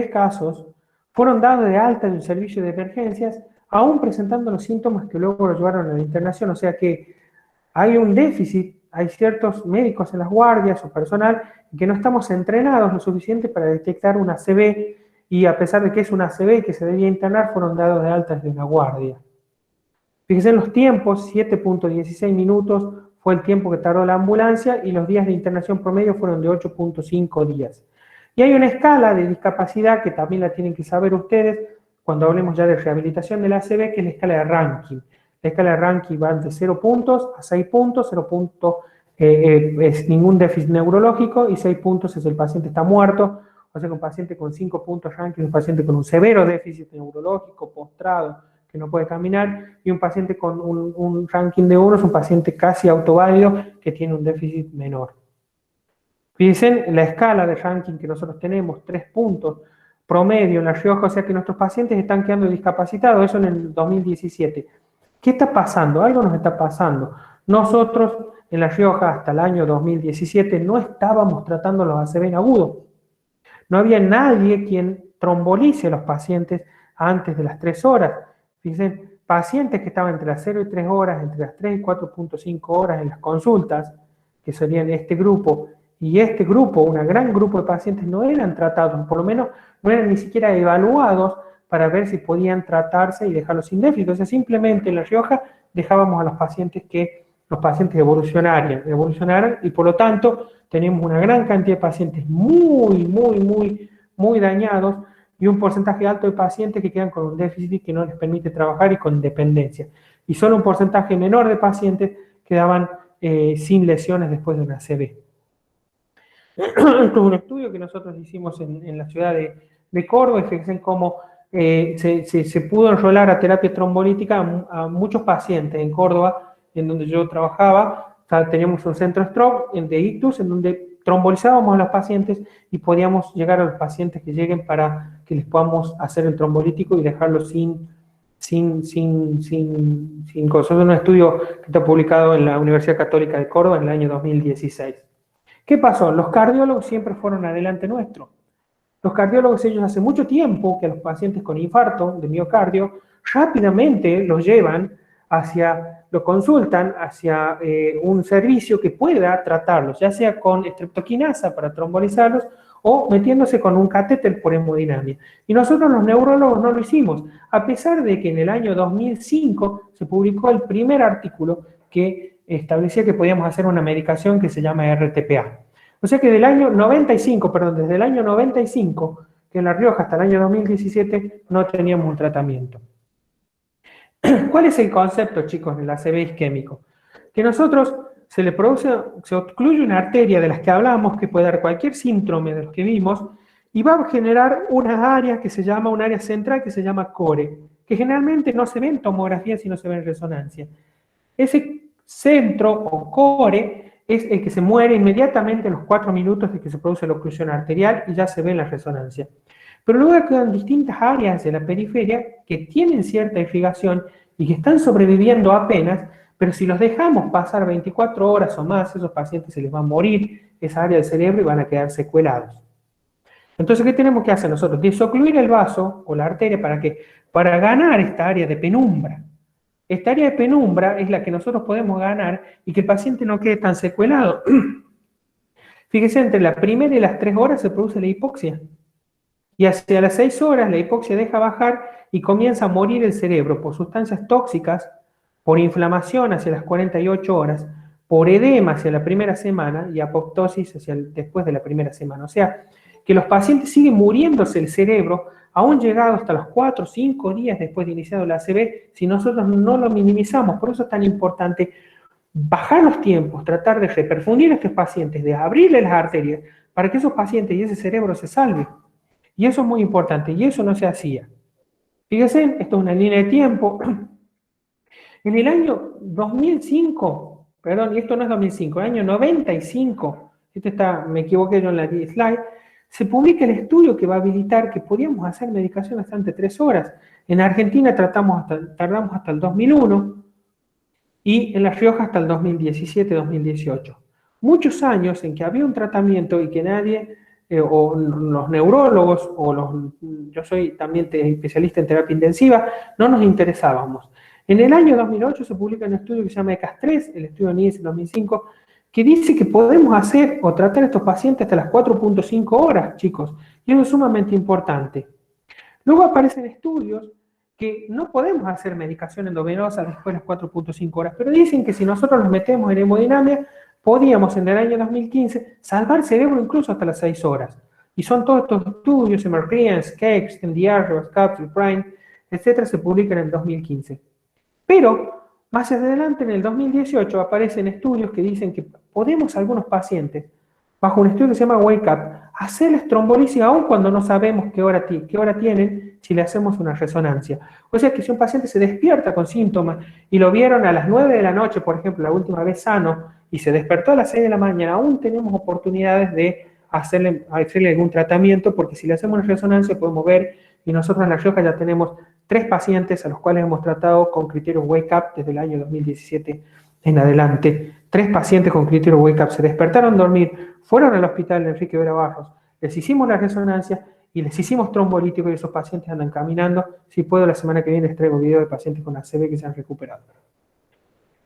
casos fueron dados de alta de un servicio de emergencias, aún presentando los síntomas que luego lo llevaron a la internación. O sea que hay un déficit, hay ciertos médicos en las guardias o personal que no estamos entrenados lo suficiente para detectar un ACV, y a pesar de que es un ACV que se debía internar, fueron dados de alta desde la guardia. Fíjense en los tiempos, 7,16 minutos fue el tiempo que tardó la ambulancia, y los días de internación promedio fueron de 8,5 días. Y hay una escala de discapacidad que también la tienen que saber ustedes cuando hablemos ya de rehabilitación del ACV, que es la escala de ranking. La escala de ranking va de 0 puntos a 6 puntos, 0 puntos es ningún déficit neurológico, y 6 puntos es el paciente está muerto. O sea que un paciente con 5 puntos ranking es un paciente con un severo déficit neurológico, postrado, que no puede caminar, y un paciente con un ranking de 1 es un paciente casi autoválido que tiene un déficit menor. Fíjense en la escala de ranking que nosotros tenemos, 3 puntos promedio en La Rioja, o sea que nuestros pacientes están quedando discapacitados, eso en el 2017. ¿Qué está pasando? Algo nos está pasando. Nosotros en La Rioja hasta el año 2017 no estábamos tratando los ACV en agudo. No había nadie quien trombolice a los pacientes antes de las 3 horas. Fíjense, pacientes que estaban entre las 0 y 3 horas, entre las 3 y 4,5 horas en las consultas, que serían este grupo, y este grupo, un gran grupo de pacientes, no eran tratados, por lo menos no eran ni siquiera evaluados para ver si podían tratarse y dejarlos sin déficit. O sea, simplemente en La Rioja dejábamos a los pacientes evolucionaran y por lo tanto tenemos una gran cantidad de pacientes muy dañados y un porcentaje alto de pacientes que quedan con un déficit que no les permite trabajar y con dependencia. Y solo un porcentaje menor de pacientes quedaban sin lesiones después de una ACV. Esto es un estudio que nosotros hicimos en la ciudad de Córdoba, y fíjense cómo se pudo enrolar a terapia trombolítica a muchos pacientes en Córdoba, en donde yo trabajaba. Teníamos un centro stroke de ictus, en donde trombolizábamos a los pacientes y podíamos llegar a los pacientes que lleguen para que les podamos hacer el trombolítico y dejarlos sin cosas. Es un estudio que está publicado en la Universidad Católica de Córdoba en el año 2016. ¿Qué pasó? Los cardiólogos siempre fueron adelante nuestro. Los cardiólogos, ellos hace mucho tiempo que a los pacientes con infarto de miocardio rápidamente los llevan lo consultan hacia un servicio que pueda tratarlos, ya sea con estreptoquinasa para trombolizarlos o metiéndose con un catéter por hemodinamia. Y nosotros los neurólogos no lo hicimos, a pesar de que en el año 2005 se publicó el primer artículo que establecía que podíamos hacer una medicación que se llama RTPA. O sea que desde el año 95, que en La Rioja hasta el año 2017 no teníamos un tratamiento. ¿Cuál es el concepto, chicos, del ACV isquémico? Que nosotros se ocluye una arteria de las que hablamos, que puede dar cualquier síndrome de los que vimos, y va a generar una área un área central que se llama core, que generalmente no se ve en tomografía, sino se ve en resonancia. Ese centro o core es el que se muere inmediatamente en los 4 minutos de que se produce la oclusión arterial y ya se ve en la resonancia. Pero luego quedan distintas áreas de la periferia que tienen cierta irrigación y que están sobreviviendo apenas, pero si los dejamos pasar 24 horas o más, esos pacientes se les va a morir esa área del cerebro y van a quedar secuelados. Entonces, ¿qué tenemos que hacer nosotros? Desocluir el vaso o la arteria ¿para qué? Para ganar esta área de penumbra. Esta área de penumbra es la que nosotros podemos ganar y que el paciente no quede tan secuelado. Fíjese, entre la primera y las 3 horas se produce la hipoxia. Y hacia las 6 horas la hipoxia deja bajar y comienza a morir el cerebro por sustancias tóxicas, por inflamación hacia las 48 horas, por edema hacia la primera semana y apoptosis después de la primera semana. O sea, que los pacientes siguen muriéndose el cerebro, aún llegado hasta los 4 o 5 días después de iniciado la ACV, si nosotros no lo minimizamos. Por eso es tan importante bajar los tiempos, tratar de reperfundir a estos pacientes, de abrirle las arterias, para que esos pacientes y ese cerebro se salven. Y eso es muy importante, y eso no se hacía. Fíjense, esto es una línea de tiempo. En el año 2005, perdón, y esto no es 2005, el año 95, me equivoqué yo en la slide, se publica el estudio que va a habilitar que podíamos hacer medicación hasta 3 horas. En Argentina tardamos hasta el 2001 y en La Rioja hasta el 2017-2018. Muchos años en que había un tratamiento y que nadie, o los neurólogos, yo soy también especialista en terapia intensiva, no nos interesábamos. En el año 2008 se publica un estudio que se llama ECAS-3, el estudio NIES 2005, que dice que podemos hacer o tratar a estos pacientes hasta las 4.5 horas, chicos, y eso es sumamente importante. Luego aparecen estudios que no podemos hacer medicación endovenosa después de las 4.5 horas, pero dicen que si nosotros los metemos en hemodinamia, podíamos en el año 2015 salvar cerebro incluso hasta las 6 horas. Y son todos estos estudios, Emergrian, Skakes, MDR, Scapsul, Prime, etcétera, se publican en el 2015. Pero, más adelante, en el 2018, aparecen estudios que dicen que podemos algunos pacientes, bajo un estudio que se llama Wake Up, hacerles trombolisis aún cuando no sabemos qué hora tienen si le hacemos una resonancia. O sea que si un paciente se despierta con síntomas y lo vieron a las 9 de la noche, por ejemplo, la última vez sano, y se despertó a las 6 de la mañana, aún tenemos oportunidades de hacerle algún tratamiento, porque si le hacemos una resonancia podemos ver, y nosotros en La Rioja ya tenemos 3 pacientes a los cuales hemos tratado con criterio Wake Up desde el año 2017 en adelante. 3 pacientes con criterio Wake Up se despertaron a dormir, fueron al hospital de Enrique Vera Barros, les hicimos la resonancia y les hicimos trombolítico y esos pacientes andan caminando. Si puedo, la semana que viene les traigo video de pacientes con ACV que se han recuperado.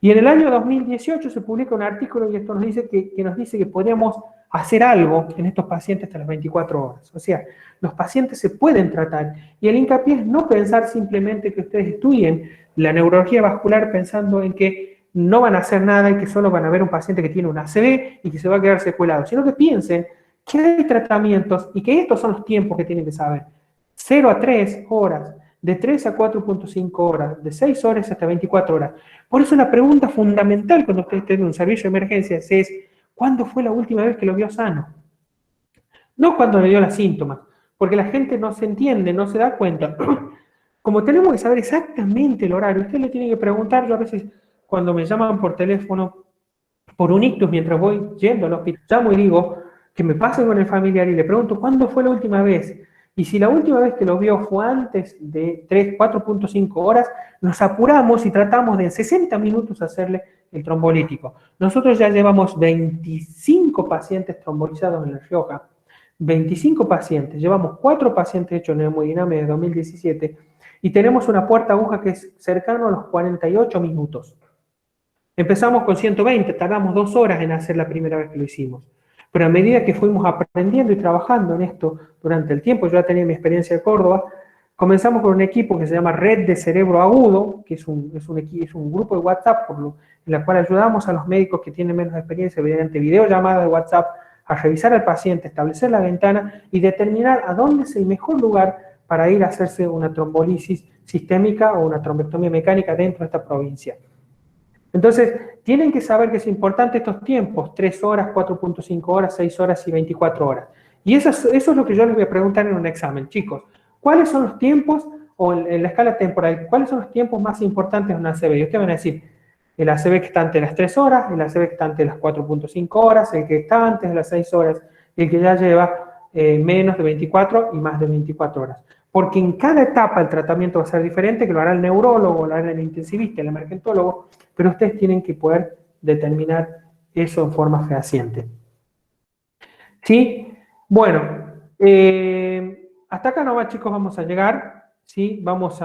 Y en el año 2018 se publica un artículo y esto nos dice que podríamos hacer algo en estos pacientes hasta las 24 horas. O sea, los pacientes se pueden tratar y el hincapié es no pensar simplemente que ustedes estudien la neurología vascular pensando en que no van a hacer nada y que solo van a ver un paciente que tiene un ACV y que se va a quedar secuelado, sino que piensen que hay tratamientos y que estos son los tiempos que tienen que saber. 0 a 3 horas, de 3 a 4.5 horas, de 6 horas hasta 24 horas. Por eso la pregunta fundamental cuando ustedes tienen un servicio de emergencias es, ¿cuándo fue la última vez que lo vio sano? No cuando le dio los síntomas, porque la gente no se entiende, no se da cuenta. Como tenemos que saber exactamente el horario, usted le tiene que preguntar, yo a veces cuando me llaman por teléfono, por un ictus, mientras voy yendo al hospital, llamo y digo que me pasen con el familiar y le pregunto, ¿cuándo fue la última vez? Y si la última vez que lo vio fue antes de 3, 4.5 horas, nos apuramos y tratamos de en 60 minutos hacerle el trombolítico. Nosotros ya llevamos 25 pacientes trombolizados en La Rioja, 25 pacientes, llevamos 4 pacientes hechos en hemodinamia de 2017 y tenemos una puerta aguja que es cercano a los 48 minutos. Empezamos con 120, tardamos 2 horas en hacer la primera vez que lo hicimos. Pero a medida que fuimos aprendiendo y trabajando en esto durante el tiempo, yo ya tenía mi experiencia en Córdoba, comenzamos con un equipo que se llama Red de Cerebro Agudo, que es un grupo de WhatsApp en la cual ayudamos a los médicos que tienen menos experiencia mediante videollamadas de WhatsApp a revisar al paciente, establecer la ventana y determinar a dónde es el mejor lugar para ir a hacerse una trombolisis sistémica o una trombectomía mecánica dentro de esta provincia. Entonces, tienen que saber que es importante estos tiempos, 3 horas, 4.5 horas, 6 horas y 24 horas. Y eso es lo que yo les voy a preguntar en un examen. Chicos, ¿cuáles son los tiempos, o en la escala temporal, cuáles son los tiempos más importantes de una ACV? Y ustedes van a decir, el ACV que está antes de las 3 horas, el ACV que está antes de las 4.5 horas, el que está antes de las 6 horas, y el que ya lleva menos de 24 y más de 24 horas. Porque en cada etapa el tratamiento va a ser diferente, que lo hará el neurólogo, lo hará el intensivista, el emergentólogo, pero ustedes tienen que poder determinar eso en forma fehaciente. ¿Sí? Bueno, hasta acá nomás, chicos, vamos a llegar. ¿Sí? Vamos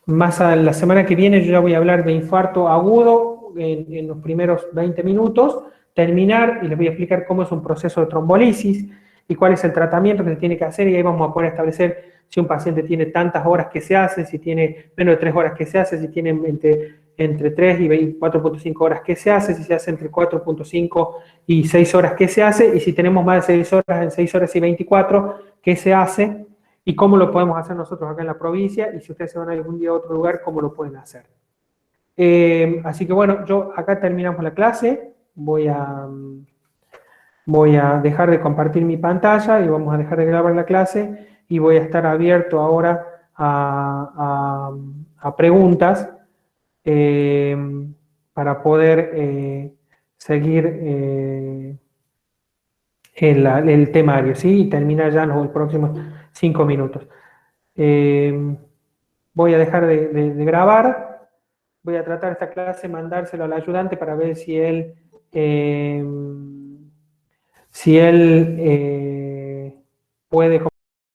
más a la semana que viene, yo ya voy a hablar de infarto agudo en los primeros 20 minutos, terminar y les voy a explicar cómo es un proceso de trombolisis y cuál es el tratamiento que se tiene que hacer, y ahí vamos a poder establecer si un paciente tiene tantas horas que se hace, si tiene menos de 3 horas que se hace, si tiene entre 3 y 4.5 horas que se hace, si se hace entre 4.5 y 6 horas que se hace, y si tenemos más de 6 horas, en 6 horas y 24, ¿qué se hace? Y cómo lo podemos hacer nosotros acá en la provincia, y si ustedes se van a algún día a otro lugar, cómo lo pueden hacer. Así que bueno, yo acá terminamos la clase, voy a dejar de compartir mi pantalla y vamos a dejar de grabar la clase, y voy a estar abierto ahora a preguntas para poder seguir el temario, ¿sí? Y terminar ya en los próximos 5 minutos. Voy a dejar de grabar, voy a tratar esta clase, mandárselo al ayudante para ver si él puede